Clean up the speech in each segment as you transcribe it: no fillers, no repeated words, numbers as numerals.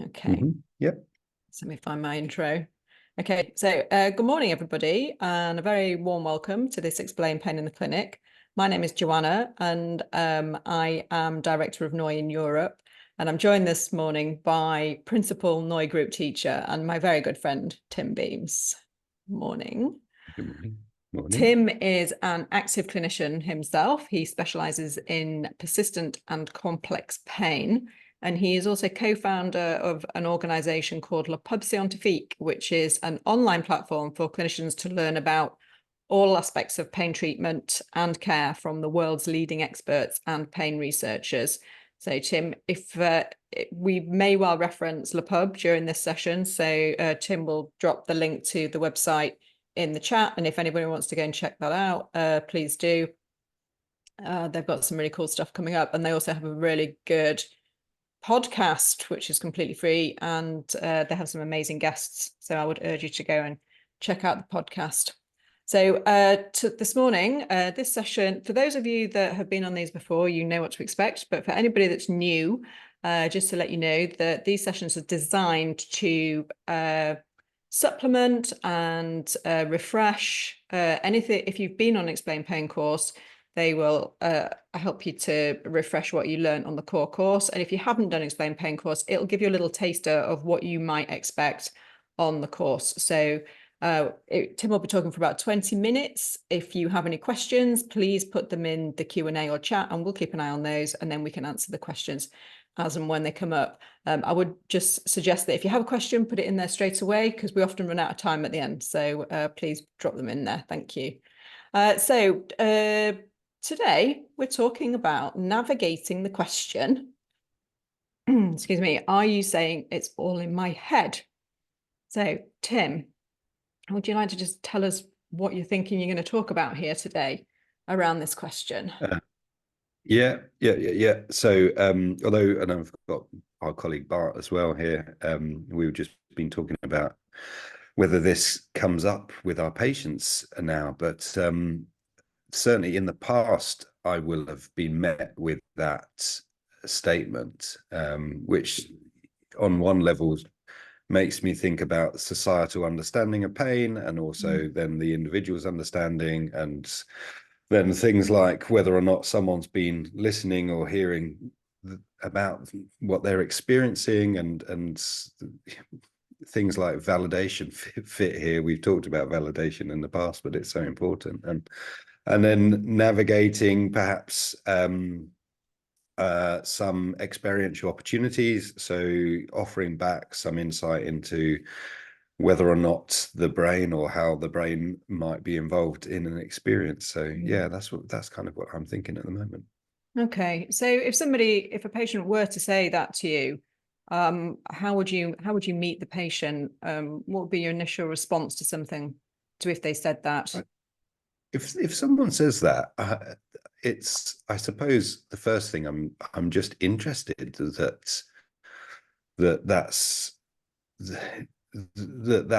Okay. Yep. So let me find my intro. Okay, so good morning, everybody, and a very warm welcome to this Explain Pain in the Clinic. My name is Joanna, and I am Director of Noi in Europe, and I'm joined this morning by Principal Noigroup teacher and my very good friend, Tim Beams. Morning. Good morning. Morning. Tim is an active clinician himself. He specialises in persistent and complex pain. And he is also co-founder of an organisation called Pub Scientifique, which is an online platform for clinicians to learn about all aspects of pain treatment and care from the world's leading experts and pain researchers. So, Tim, if we may well reference Le Pub during this session, so Tim will drop the link to the website in the chat, and if anybody wants to go and check that out, please do. They've got some really cool stuff coming up, and they also have a really good podcast, which is completely free, and they have some amazing guests. So I would urge you to go and check out the podcast. So this morning, this session, for those of you that have been on these before, you know what to expect. But for anybody that's new, just to let you know that these sessions are designed to supplement and refresh anything. If you've been on an Explain Pain course, they will help you to refresh what you learned on the core course. And if you haven't done Explain Pain course, it'll give you a little taster of what you might expect on the course. So Tim will be talking for about 20 minutes. If you have any questions, please put them in the Q&A or chat, and we'll keep an eye on those, and then we can answer the questions as and when they come up. I would just suggest that if you have a question, put it in there straight away, because we often run out of time at the end. So please drop them in there. Thank you. Today we're talking about navigating the question, excuse me, are you saying it's all in my head? So Tim, would you like to just tell us what you're thinking you're going to talk about here today around this question? Yeah. So although, and I've got our colleague Bart as well here, we've just been talking about whether this comes up with our patients now, but certainly in the past, I will have been met with that statement, which on one level makes me think about societal understanding of pain, and also then the individual's understanding, and then things like whether or not someone's been listening or hearing about what they're experiencing, and things like validation fit here. We've talked about validation in the past, but it's so important. And then navigating perhaps some experiential opportunities, so offering back some insight into whether or not the brain or how the brain might be involved in an experience. So yeah, that's kind of what I'm thinking at the moment. Okay, so if a patient were to say that to you, how would you meet the patient? What would be your initial response to if they said that? If someone says that, it's, I suppose, the first thing I'm just interested that's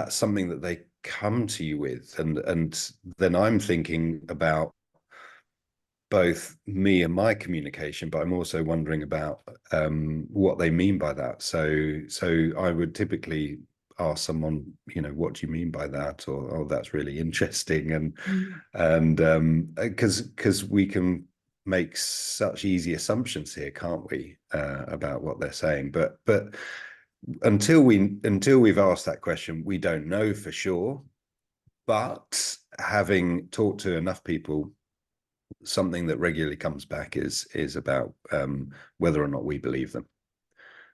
something that they come to you with, and then I'm thinking about both me and my communication, but I'm also wondering about what they mean by that. So I would typically ask someone, what do you mean by that? Or, oh, that's really interesting. And because we can make such easy assumptions here, can't we, about what they're saying? But until we've asked that question, we don't know for sure. But having talked to enough people, something that regularly comes back is about whether or not we believe them.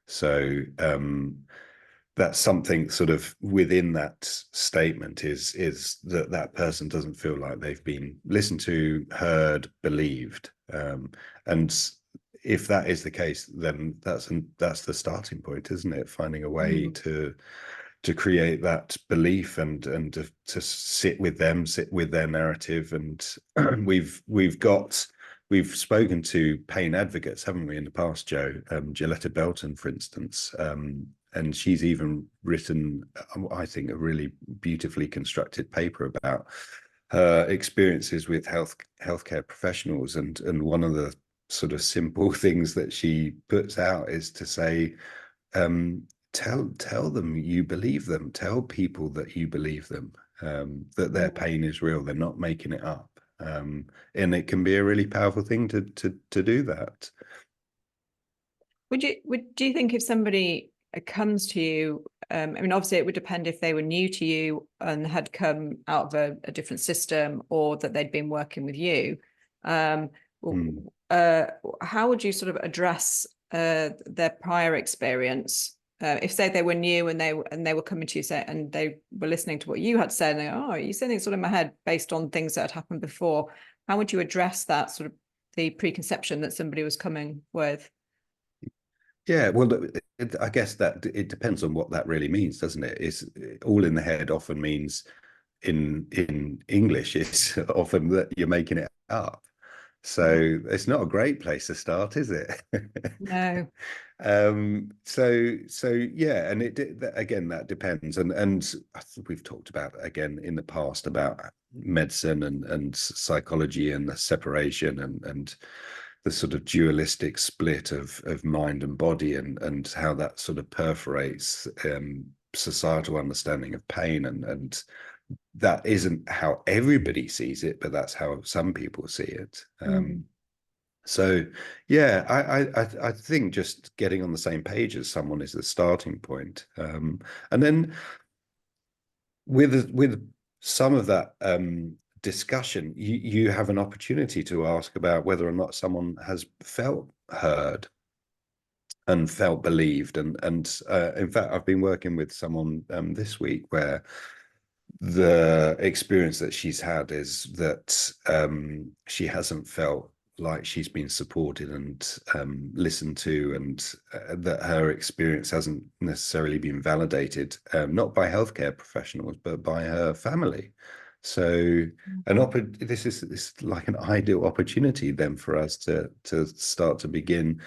So that's something sort of within that statement is that person doesn't feel like they've been listened to, heard, believed, and if that is the case, then that's the starting point, isn't it? Finding a way to create that belief and to sit with their narrative. And we've spoken to pain advocates, haven't we, in the past, Joe? Gilletta Belton, for instance, and she's even written, I think, a really beautifully constructed paper about her experiences with healthcare professionals. And one of the sort of simple things that she puts out is to say, tell them you believe them. Tell people that you believe them, that their Mm. pain is real. They're not making it up. And it can be a really powerful thing to do that. Do you think if somebody comes to you, I mean, obviously it would depend if they were new to you and had come out of a different system, or that they'd been working with you. Um, Mm. how would you sort of address their prior experience? If say they were new and they were coming to you, say, and they were listening to what you had said, and they go, oh, you saying things sort of in my head based on things that had happened before. How would you address that sort of the preconception that somebody was coming with? Yeah, well, I guess that it depends on what that really means, doesn't it? It's all in the head often means in English, it's often that you're making it up. So it's not a great place to start, is it? No. So yeah, and again, that depends, and I think we've talked about again in the past about medicine and psychology and the separation and the sort of dualistic split of mind and body, and how that sort of perforates societal understanding of pain, and that isn't how everybody sees it, but that's how some people see it. Mm. So yeah, I think just getting on the same page as someone is the starting point. And then with some of that discussion, you have an opportunity to ask about whether or not someone has felt heard and felt believed. And in fact, I've been working with someone this week where the experience that she's had is that she hasn't felt like she's been supported and listened to, and that her experience hasn't necessarily been validated, not by healthcare professionals, but by her family. So this is like an ideal opportunity then for us to start to begin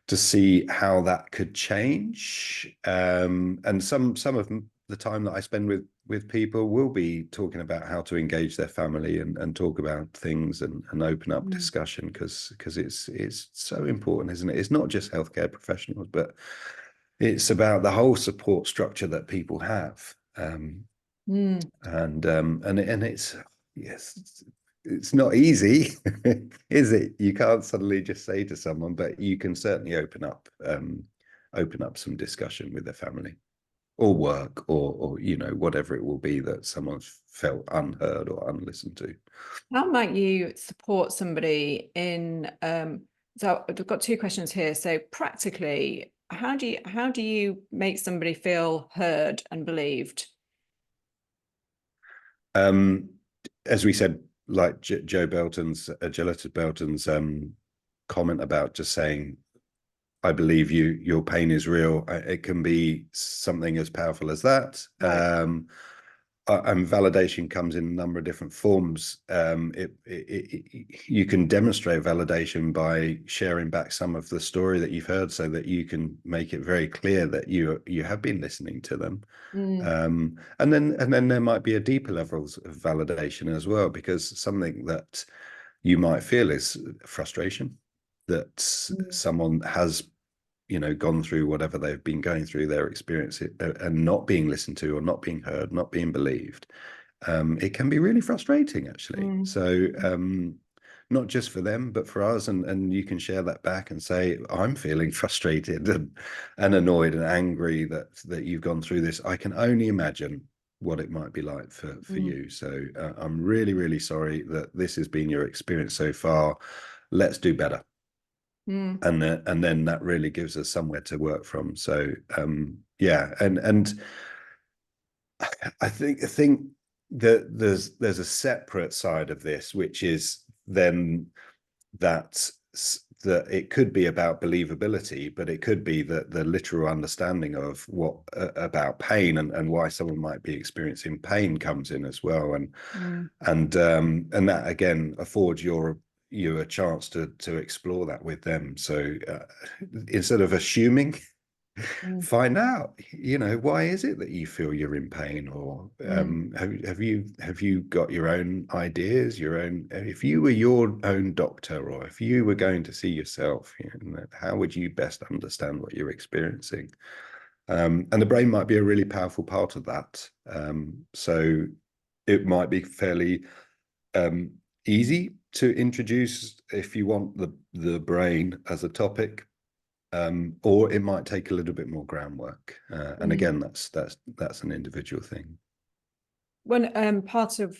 to see how that could change. And some of the time that I spend with people will be talking about how to engage their family and talk about things and open up Mm. discussion, because it's so important, isn't it? It's not just healthcare professionals, but it's about the whole support structure that people have. Mm. And it's, yes, it's not easy, is it? You can't suddenly just say to someone, but you can certainly open up some discussion with their family or work, or whatever it will be that someone's felt unheard or unlistened to. How might you support somebody in so I've got two questions here. So practically, how do you make somebody feel heard and believed? Um, as we said, like Joe Belton's, Gilletta Belton's comment about just saying, I believe you, your pain is real. It can be something as powerful as that. Right. And validation comes in a number of different forms. You can demonstrate validation by sharing back some of the story that you've heard, so that you can make it very clear that you have been listening to them. Mm. And then there might be a deeper levels of validation as well, because something that you might feel is frustration that Mm. someone has gone through whatever they've been going through, their experience, and not being listened to, or not being heard, not being believed. It can be really frustrating, actually. Mm. So not just for them, but for us. And you can share that back and say, I'm feeling frustrated and annoyed and angry that you've gone through this. I can only imagine what it might be like for Mm. you. So I'm really, really sorry that this has been your experience so far. Let's do better. Mm. And then that really gives us somewhere to work from. So yeah, and I think that there's a separate side of this, which is then that that it could be about believability, but it could be that the literal understanding of what about pain and why someone might be experiencing pain comes in as well. Mm. And that again affords you a chance to explore that with them. So instead of assuming, Mm. find out, why is it that you feel you're in pain? Or Mm. have you got your own ideas, your own, if you were your own doctor, or if you were going to see yourself, how would you best understand what you're experiencing? And the brain might be a really powerful part of that. So it might be fairly easy to introduce if you want the brain as a topic, or it might take a little bit more groundwork. And Mm. again, that's an individual thing. One part of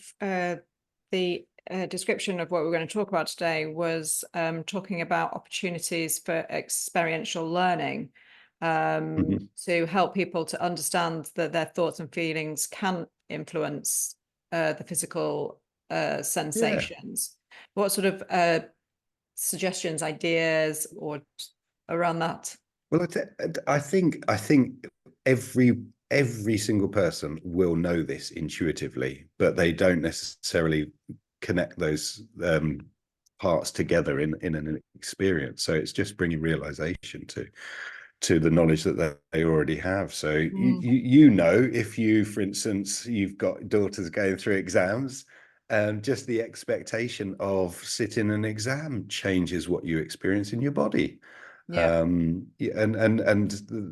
the description of what we're going to talk about today was talking about opportunities for experiential learning, to help people to understand that their thoughts and feelings can influence the physical Yeah. sensations. What sort of suggestions, ideas, or around that? Well, I think every single person will know this intuitively, but they don't necessarily connect those parts together in an experience. So it's just bringing realization to the knowledge that they already have. So Mm. you know, if you, for instance, you've got daughters going through exams, just the expectation of sitting an exam changes what you experience in your body. Yeah. Yeah, and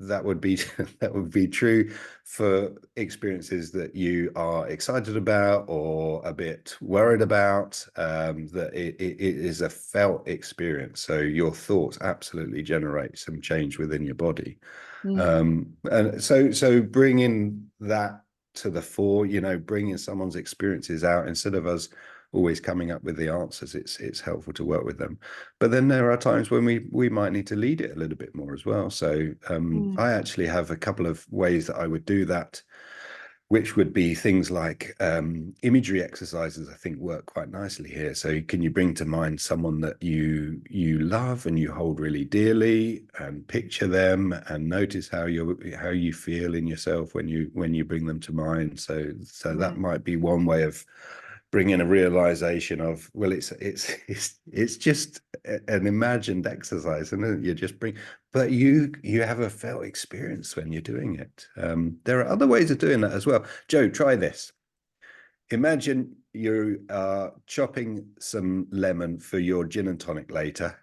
that would be that would be true for experiences that you are excited about or a bit worried about. That it is a felt experience, so your thoughts absolutely generate some change within your body. Mm. And so bringing that to the fore, you know, bringing someone's experiences out instead of us always coming up with the answers, it's helpful to work with them. But then there are times when we might need to lead it a little bit more as well. So Mm. I actually have a couple of ways that I would do that, which would be things like imagery exercises. I think work quite nicely here. So can you bring to mind someone that you love and you hold really dearly, and picture them and notice how you feel in yourself when you bring them to mind. So that Mm. might be one way of bringing a realization of, well, it's just an imagined exercise, and you just bring, but you have a felt experience when you're doing it. There are other ways of doing that as well. Joe, try this. Imagine you are chopping some lemon for your gin and tonic later.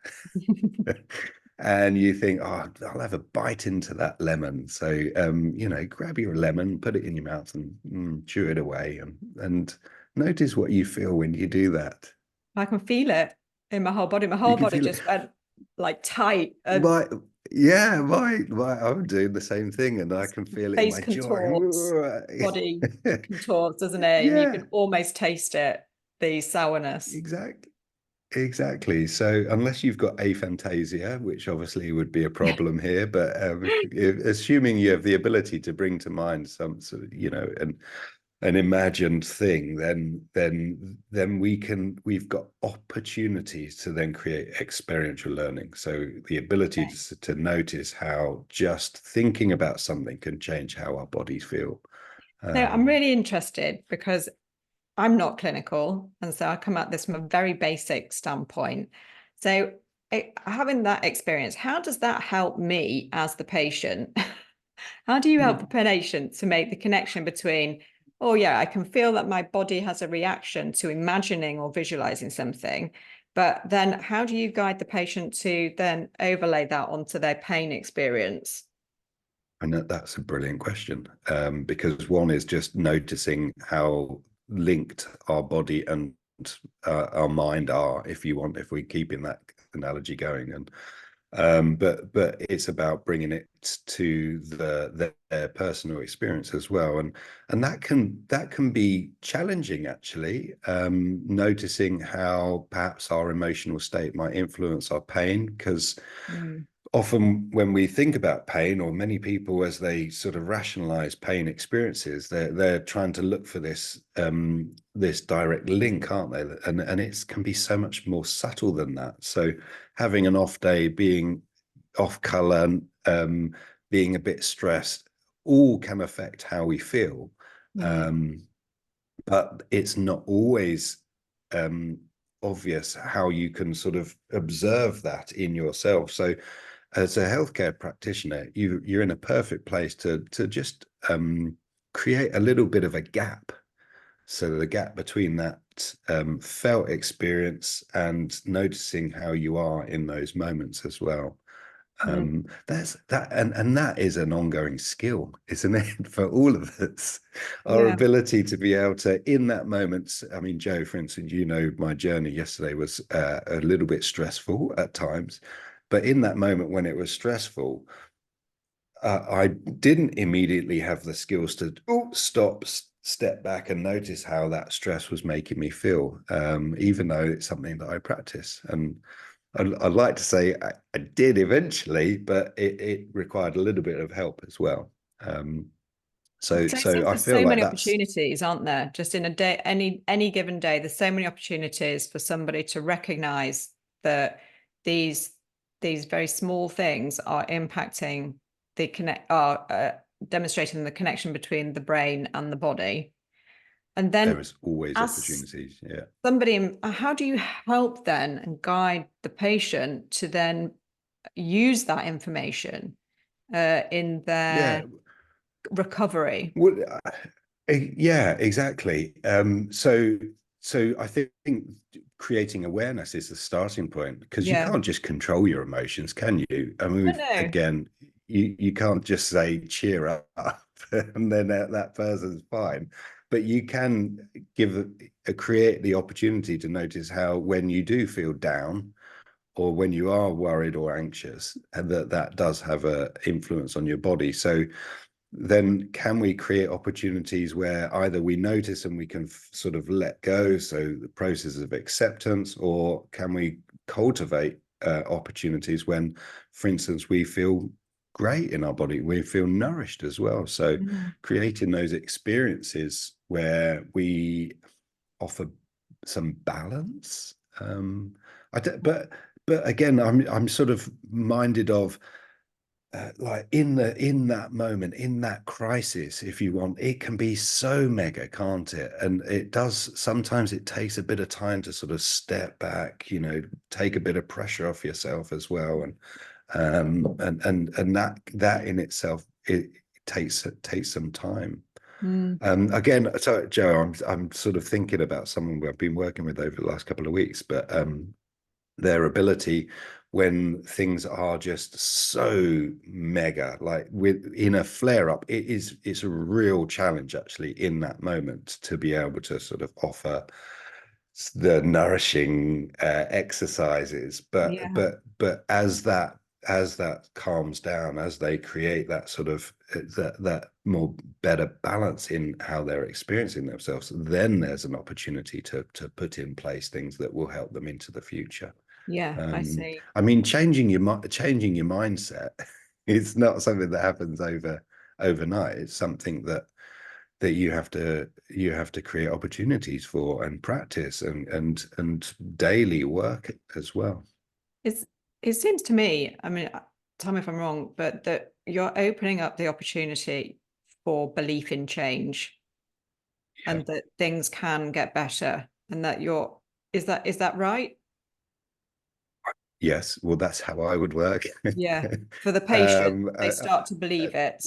And you think, oh, I'll have a bite into that lemon. So, you know, grab your lemon, put it in your mouth, and chew it away, and notice what you feel when you do that. I can feel it in my whole body. My You whole can body feel it. just went like tight, and My Yeah, I'm doing the same thing, and I can feel it in face my jaw. contorts, body contorts, doesn't it? And you Yeah, can almost taste it, the sourness. exactly. Exactly. So unless you've got aphantasia, which obviously would be a problem here, but assuming you have the ability to bring to mind some sort of, you know, an imagined thing, then we've got opportunities to then create experiential learning. So the ability Okay. to notice how just thinking about something can change how our bodies feel. So I'm Um, really interested because I'm not clinical, and so I come at this from a very basic standpoint. So having that experience, how does that help me as the patient? How do you help the patient to make the connection between, oh yeah, I can feel that my body has a reaction to imagining or visualizing something, but then how do you guide the patient to then overlay that onto their pain experience? And that's a brilliant question, because one is just noticing how linked our body and our mind are, if you want, if we keep in that analogy going. And but it's about bringing it to their personal experience as well, and that can be challenging actually. Noticing how perhaps our emotional state might influence our pain, because Mm. often when we think about pain, or many people as they sort of rationalize pain experiences, they're trying to look for this direct link, aren't they? And it can be so much more subtle than that. So having an off day, being off color, being a bit stressed, all can affect how we feel. Mm. um, but it's not always um, obvious how you can sort of observe that in yourself. So as a healthcare practitioner, you're in a perfect place to just create a little bit of a gap. So the gap between that felt experience and noticing how you are in those moments as well. Mm. That's that, and that is an ongoing skill, isn't it, for all of us? Our Yeah. ability to be able to, in that moment. I mean, Joe, for instance, my journey yesterday was a little bit stressful at times, but in that moment when it was stressful, I didn't immediately have the skills to stop, step back, and notice how that stress was making me feel, even though it's something that I practice. And I'd like to say I did eventually, but it required a little bit of help as well. So So it seems I there's feel so like many that's opportunities, aren't there? Just in a day, any given day, there's so many opportunities for somebody to recognize that these very small things are impacting demonstrating the connection between the brain and the body. And there then is always as opportunities. Yeah. somebody, how do you help then and guide the patient to then use that information in Yeah. their recovery? Well, yeah, exactly. So I think creating awareness is the starting point, because you Yeah. can't just control your emotions, can you? I mean, I know. again, you can't just say cheer up and then that person's fine. But you can create the opportunity to notice how, when you do feel down, or when you are worried or anxious, and that does have a influence on your body. So then can we create opportunities where either we notice and we can sort of let go, so the process of acceptance, or can we cultivate opportunities when, for instance, we feel great in our body, we feel nourished as well. So Mm. creating those experiences where we offer some balance. I don't, but again, I'm sort of minded of, like in that moment, in that crisis, if you want, it can be so mega, can't it? And it does, sometimes it takes a bit of time to sort of step back, take a bit of pressure off yourself as well. And that in itself, it takes some time. Mm. Again, so Joe, I'm sort of thinking about someone I've been working with over the last couple of weeks, but their ability, when things are just so mega, like in a flare up, it's a real challenge actually in that moment to be able to sort of offer the nourishing exercises. but Yeah. but but as that calms down, as they create that sort of that more better balance in how they're experiencing themselves, then there's an opportunity to put in place things that will help them into the future. Yeah, I see. I mean, changing your mindset is not something that happens overnight. It's something that you have to create opportunities for, and practice, and daily work as well. It's, it seems to me, I mean, tell me if I'm wrong, but that you're opening up the opportunity for belief in change Yeah. and that things can get better and that is that right? Yes. Well, that's how I would work. Yeah. For the patient, um, they uh, start to uh, believe it.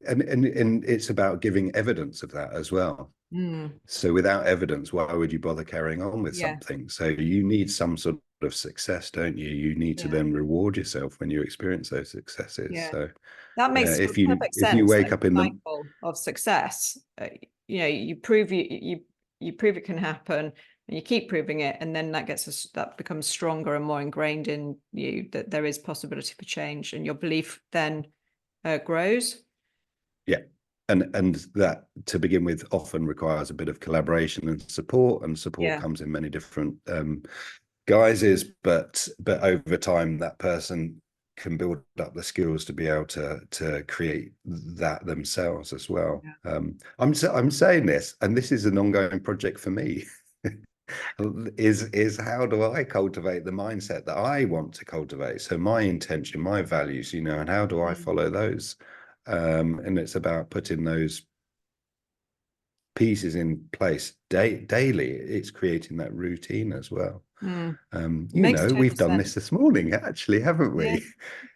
and it's about giving evidence of that as well. Mm. So without evidence, why would you bother carrying on with Yeah. something? So you need some sort of success, don't you? You need to Yeah. then reward yourself when you experience those successes. Yeah. So That yeah, makes perfect if you sense. wake Like up in a the cycle of success. You prove you prove it can happen, and you keep proving it, and then that becomes stronger and more ingrained in you that there is possibility for change, and your belief then grows. yeah, and that, to begin with, often requires a bit of collaboration and support Yeah. comes in many different guises, but over time that person can build up the skills to be able to create that themselves as well. Yeah. I'm saying this, and this is an ongoing project for me. Is how do I cultivate the mindset that I want to cultivate? So my intention, my values, and how do I Mm. follow those? And it's about putting those pieces in place daily. It's creating that routine as well. Mm. Makes total We've done sense. this morning, actually, haven't Yeah.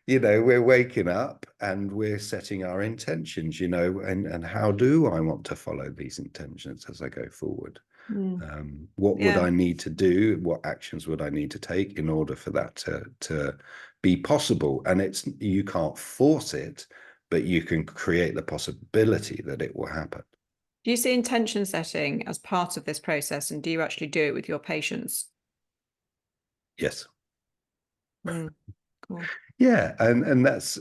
we? We're waking up and we're setting our intentions, and how do I want to follow these intentions as I go forward? What would Yeah. I need to do? What actions would I need to take in order for that to be possible? And you can't force it, but you can create the possibility that it will happen. Do you see intention setting as part of this process, and do you actually do it with your patients? Yes. Cool. Yeah, and that's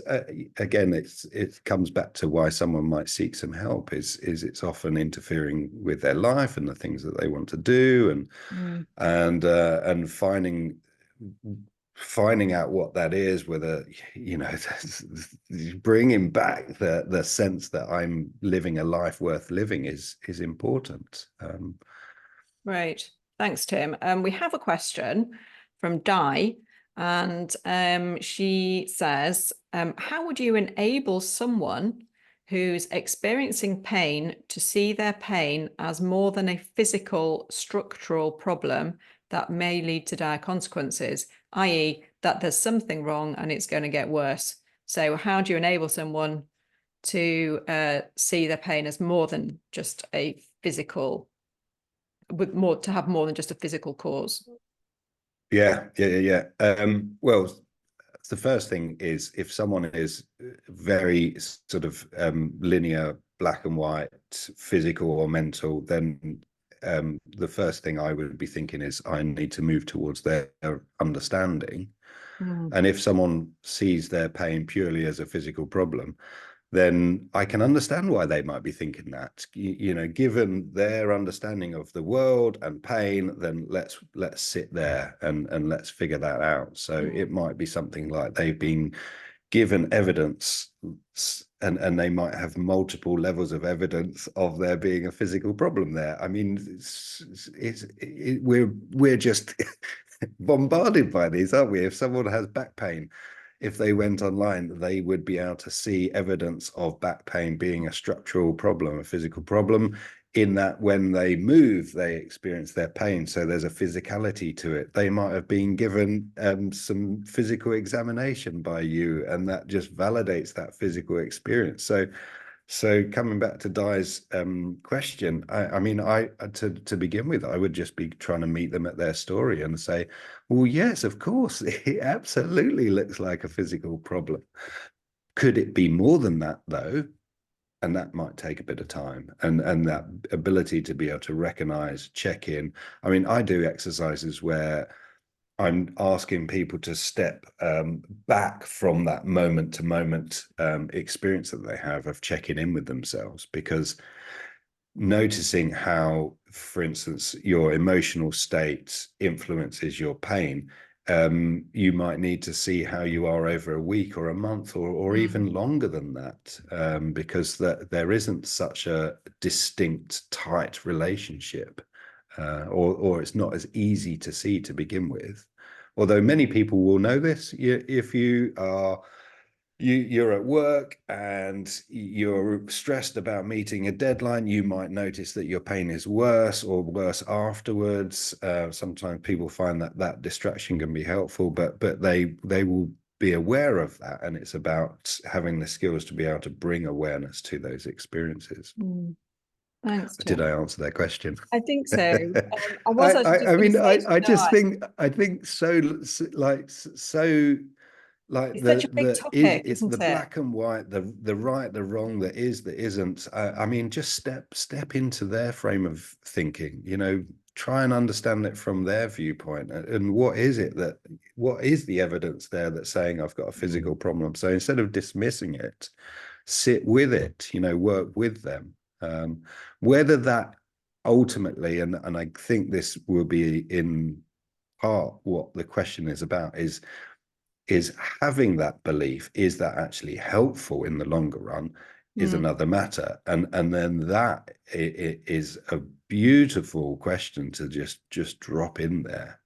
again, it comes back to why someone might seek some help. Is it's often interfering with their life and the things that they want to do, and finding out what that is, whether bringing back the sense that I'm living a life worth living is important. Right. Thanks, Tim. We have a question from Di, and she says, how would you enable someone who's experiencing pain to see their pain as more than a physical structural problem that may lead to dire consequences, i.e., that there's something wrong and it's going to get worse? So how do you enable someone to see their pain as more than just a physical, to have more than just a physical cause? Yeah. Well, the first thing is, if someone is very sort of linear, black and white, physical or mental, then the first thing I would be thinking is I need to move towards their understanding. And if someone sees their pain purely as a physical problem, then I can understand why they might be thinking that. Given their understanding of the world and pain, then let's sit there and let's figure that out. So it might be something like they've been given evidence, and they might have multiple levels of evidence of there being a physical problem there. I mean, we're just bombarded by these, aren't we? If someone has back pain, if they went online, they would be able to see evidence of back pain being a structural problem, a physical problem, in that when they move, they experience their pain. So there's a physicality to it. They might have been given some physical examination by you, and that just validates that physical experience. So coming back to Di's question, I mean, to begin with, I would just be trying to meet them at their story and say, well, yes, of course, it absolutely looks like a physical problem. Could it be more than that, though? And that might take a bit of time, and that ability to be able to recognize, check in. I mean, I do exercises where I'm asking people to step back from that moment to moment experience that they have of checking in with themselves, because noticing how, for instance, your emotional state influences your pain, you might need to see how you are over a week or a month or even longer than that, because there isn't such a distinct, tight relationship, or it's not as easy to see to begin with. Although many people will know this, if you're at work and you're stressed about meeting a deadline, you might notice that your pain is worse or worse afterwards. Sometimes people find that distraction can be helpful, but they will be aware of that, and it's about having the skills to be able to bring awareness to those experiences. Thanks, Did Tim. I answer that question? I think so. I was actually just I going to mean, say to I just Di, think so, like it's such a big topic, it's isn't the it? black and white, the right, the wrong, that is, that isn't. I mean, just step into their frame of thinking, try and understand it from their viewpoint, and what is the evidence there that's saying I've got a physical problem. So instead of dismissing it, sit with it, work with them. Whether that ultimately, and I think this will be in part what the question is about, is having that belief, is that actually helpful in the longer run, is another matter. And then that is a beautiful question to just drop in there.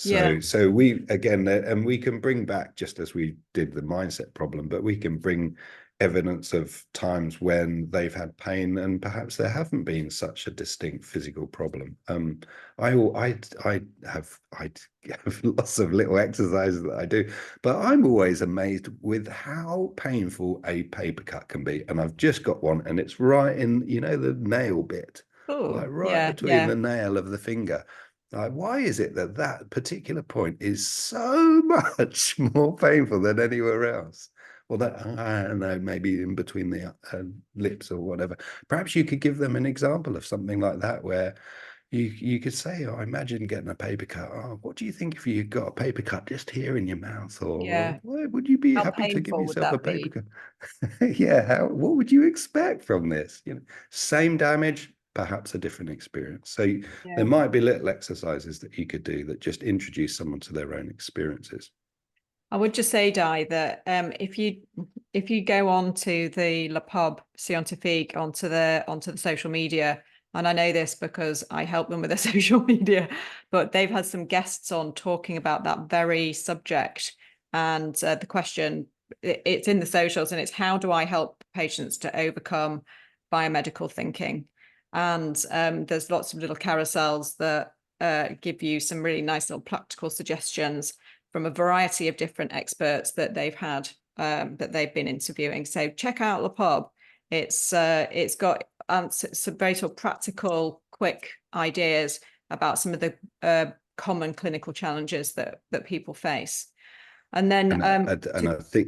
Yeah. So we, again, and we can bring back, just as we did the mindset problem, but we can bring evidence of times when they've had pain and perhaps there haven't been such a distinct physical problem. I have lots of little exercises that I do, but I'm always amazed with how painful a paper cut can be. And I've just got one, and it's right in, the nail bit. Oh, like right yeah, between yeah, the nail of the finger. Like, why is it that that particular point is so much more painful than anywhere else? Well, that I don't know, maybe in between the lips or whatever. Perhaps you could give them an example of something like that, where you could say, "Oh, imagine getting a paper cut. Oh, what do you think if you got a paper cut just here in your mouth? Or yeah. would you be How happy to give painful would yourself a that paper be? cut?" Yeah, what would you expect from this? Same damage, perhaps a different experience. So there Yeah. might be little exercises that you could do that just introduce someone to their own experiences. I would just say, Di, that if you go on to the Le Pub Scientifique onto the social media, and I know this because I help them with their social media, but they've had some guests on talking about that very subject. And the question, it's in the socials, and it's how do I help patients to overcome biomedical thinking? And there's lots of little carousels that give you some really nice little practical suggestions from a variety of different experts that they've had that they've been interviewing. So check out Le Pub. It's got some very sort of practical, quick ideas about some of the common clinical challenges that people face. And then And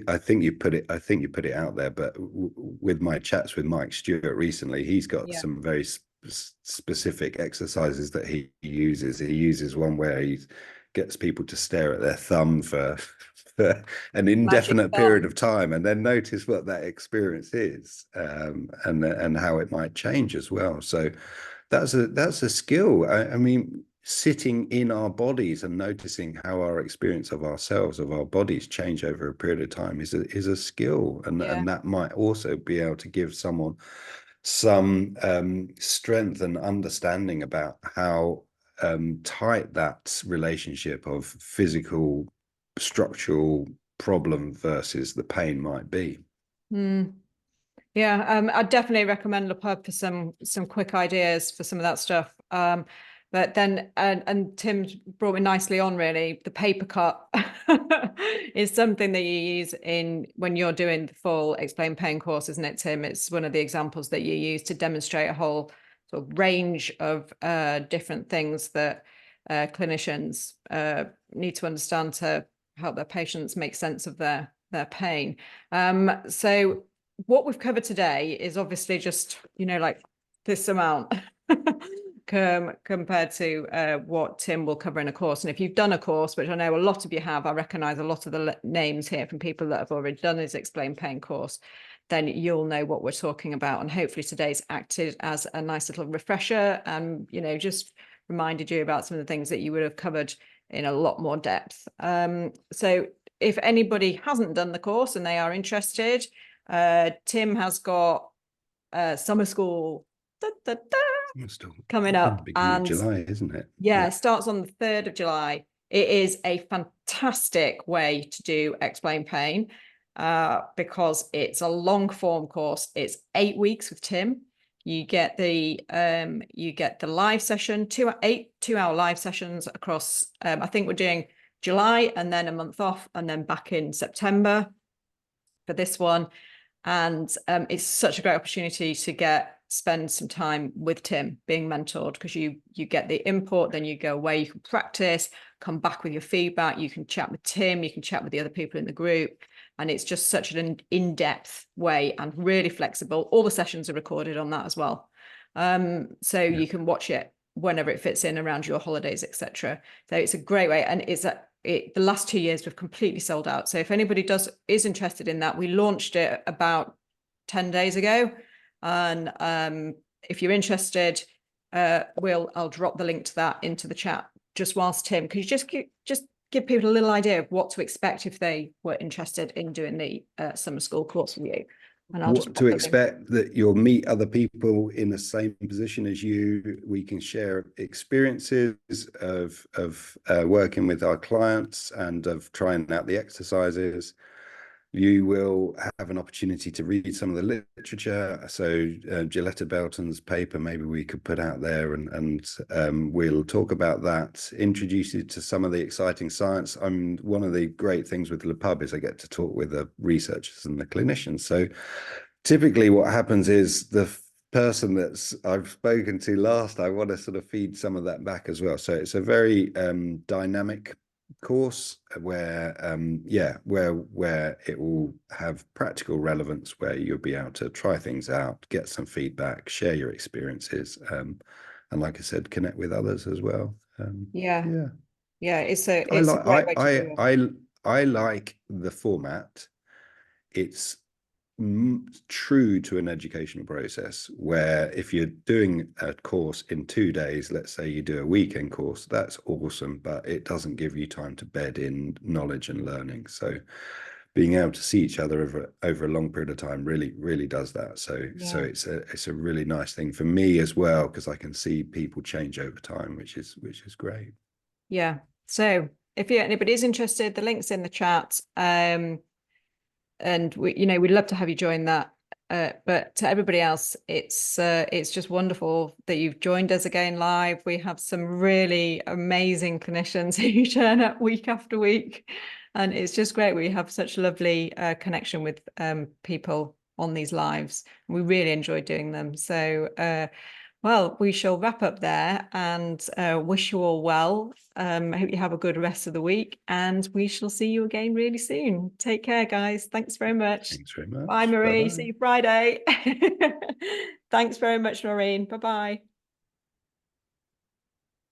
I think you put it out there, but with my chats with Mike Stewart recently, he's got yeah, some very specific exercises that he uses. He uses one where he gets people to stare at their thumb for an magic indefinite period thumb. of time, and then notice what that experience is, and how it might change as well. So that's a skill. I mean, sitting in our bodies and noticing how our experience of ourselves, of our bodies, change over a period of time is a skill, Yeah. and that might also be able to give someone some strength and understanding about how tight that relationship of physical structural problem versus the pain might be. Mm. Yeah, I'd definitely recommend Le Pub for some quick ideas for some of that stuff. But then and Tim brought me nicely on really. The paper cut is something that you use in when you're doing the full Explain Pain course, isn't it, Tim? It's one of the examples that you use to demonstrate a whole sort of range of different things that clinicians need to understand to help their patients make sense of their pain. So what we've covered today is obviously just, like this amount compared to what Tim will cover in a course. And if you've done a course, which I know a lot of you have, I recognize a lot of the names here from people that have already done his Explain Pain course, then you'll know what we're talking about. And hopefully today's acted as a nice little refresher and, just reminded you about some of the things that you would have covered in a lot more depth. So if anybody hasn't done the course and they are interested, Tim has got summer school coming up, Beginning of and July, isn't it? yeah, Yeah. it starts on the 3rd of July. It is a fantastic way to do Explain Pain because it's a long form course. It's 8 weeks with Tim. You get the live session, 2-hour live sessions across. I think we're doing July and then a month off, and then back in September for this one. And it's such a great opportunity to spend some time with Tim being mentored, because you get the input, then you go away, you can practice, come back with your feedback, you can chat with Tim, you can chat with the other people in the group, and it's just such an in-depth way and really flexible. All the sessions are recorded on that as well, so Yeah. you can watch it whenever it fits in around your holidays, etc. So it's a great way, and the last 2 years we've completely sold out. So if anybody is interested in that, we launched it about 10 days ago, and if you're interested, I'll drop the link to that into the chat just whilst Tim, could you just give people a little idea of what to expect if they were interested in doing the summer school course with you? And I'll just What pop to the link. expect, that you'll meet other people in the same position as you. We can share experiences of working with our clients and of trying out the exercises. You will have an opportunity to read some of the literature. So Gilletta Belton's paper, maybe we could put out there, and we'll talk about that, introduce you to some of the exciting science. One of the great things with Le Pub is I get to talk with the researchers and the clinicians. So typically what happens is the person that's I've spoken to last, I want to sort of feed some of that back as well. So it's a very dynamic course where where it will have practical relevance, where you'll be able to try things out, get some feedback, share your experiences, and like I said, connect with others as well. Yeah, Yeah, yeah, I it's a like great way to do it. I like the format. It's true to an educational process, where if you're doing a course in 2 days, let's say you do a weekend course, that's awesome, but it doesn't give you time to bed in knowledge and learning. So being able to see each other over a long period of time really does that. So Yeah, it's a really nice thing for me as well, because I can see people change over time, which is great. yeah. So if anybody's interested, the link's in the chat. And we'd love to have you join that. But to everybody else, it's just wonderful that you've joined us again live. We have some really amazing clinicians who turn up week after week, and it's just great. We have such a lovely connection with people on these lives. We really enjoy doing them. So well, we shall wrap up there and wish you all well. I hope you have a good rest of the week, and we shall see you again really soon. Take care, guys. Thanks very much. Thanks very Bye, much. Bye Marie. bye. See you Friday. Thanks very much, Noreen. Bye-bye.